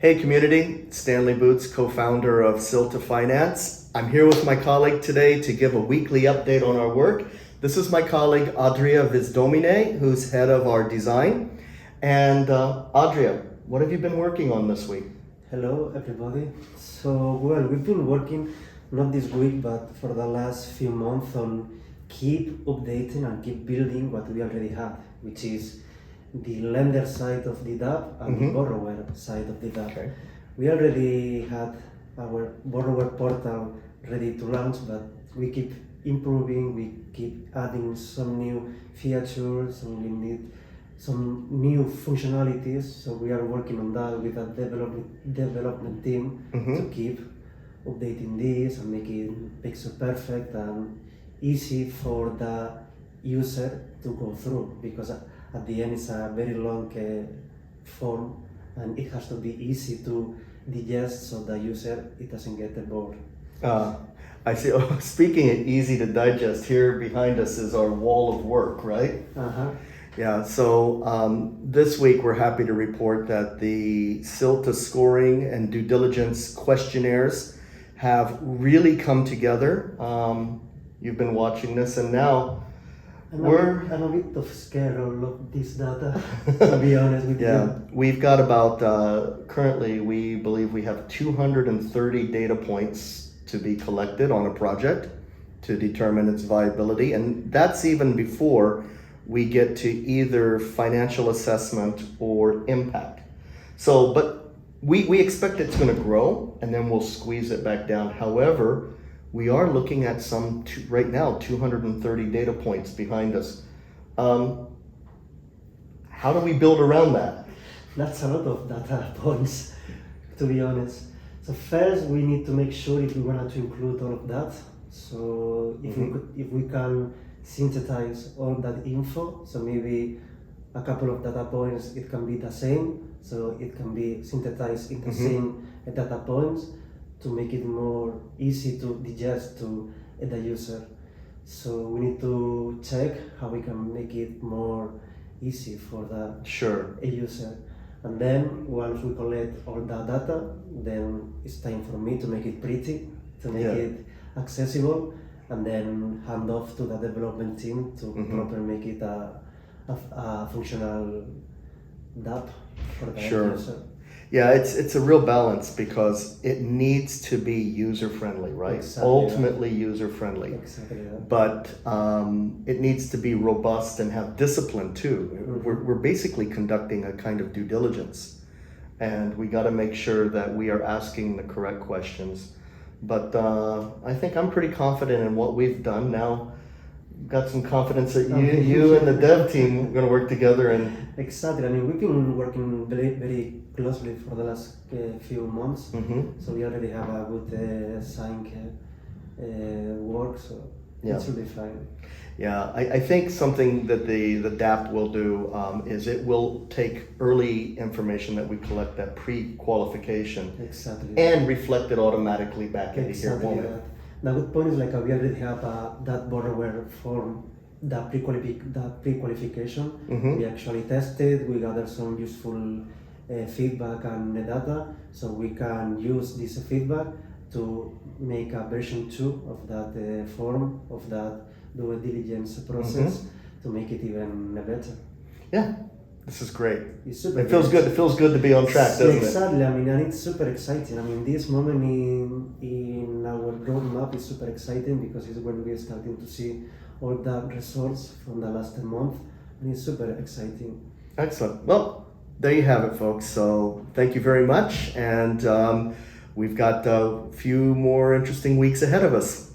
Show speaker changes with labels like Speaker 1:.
Speaker 1: Hey community, Stanley Boots, co-founder of Silta Finance. I'm here with my colleague today to give a weekly update on our work. This is my colleague Adria Visdomine, who's head of our design. And Adria, what have you been working on this week?
Speaker 2: Hello everybody. We've been working not this week but for the last few months on keep updating and keep building what we already have, which is the lender side of the DApp and the borrower side of the DApp.
Speaker 1: Okay.
Speaker 2: We already had our borrower portal ready to launch, but we keep improving, we keep adding some new features, and we need some new functionalities. So we are working on that with a development team to keep updating this and make it pixel perfect and easy for the user to go through, because at the end it's a very long form and it has to be easy to digest so the user it doesn't get bored.
Speaker 1: I see. Oh, speaking of easy to digest, here behind us is our wall of work, right? Yeah, so this week we're happy to report that the Silta scoring and due diligence questionnaires have really come together. You've been watching this, and now
Speaker 2: I'm a bit scared of this data, to be honest with you.
Speaker 1: We've got about, currently we believe we have 230 data points to be collected on a project to determine its viability, and that's even before we get to either financial assessment or impact. So, but we expect it's going to grow and then we'll squeeze it back down. However, we are looking at right now, 230 data points behind us. How do we build around that?
Speaker 2: That's a lot of data points, to be honest. So first, we need to make sure if we want to include all of that. So if we can synthesize all that info, so maybe a couple of data points, it can be the same. So it can be synthesized in the same data points, to make it more easy to digest to the user. So we need to check how we can make it more easy for the user. And then once we collect all the data, then it's time for me to make it pretty, to make it accessible, and then hand off to the development team to properly make it a functional DApp for the user.
Speaker 1: Yeah, it's a real balance because it needs to be user-friendly, right?
Speaker 2: Exactly,
Speaker 1: Ultimately user-friendly.
Speaker 2: Exactly.
Speaker 1: But it needs to be robust and have discipline too. We're basically conducting a kind of due diligence, and we got to make sure that we are asking the correct questions. But I think I'm pretty confident in what we've done now. Got some confidence that you and the dev team are going to work together and...
Speaker 2: Exactly. I mean, we've been working very, very closely for the last few months. So we already have a good sync work, so it should be fine.
Speaker 1: Yeah, I think something that the DApp will do is it will take early information that we collect, that pre-qualification, and reflect it automatically back into here, won't it?
Speaker 2: The good point is we already have that borrower form, the pre-qualification. We actually tested, we gathered some useful feedback and data, so we can use this feedback to make a version 2 of that form, of that due diligence process, to make it even better. Yeah.
Speaker 1: This is great.
Speaker 2: It
Speaker 1: feels good. It feels good to be on track, doesn't it?
Speaker 2: Exactly. I mean, and it's super exciting. I mean, this moment in our roadmap is super exciting because it's when we're starting to see all the results from the last month, and it's super exciting.
Speaker 1: Excellent. Well, there you have it, folks. So thank you very much, and we've got a few more interesting weeks ahead of us.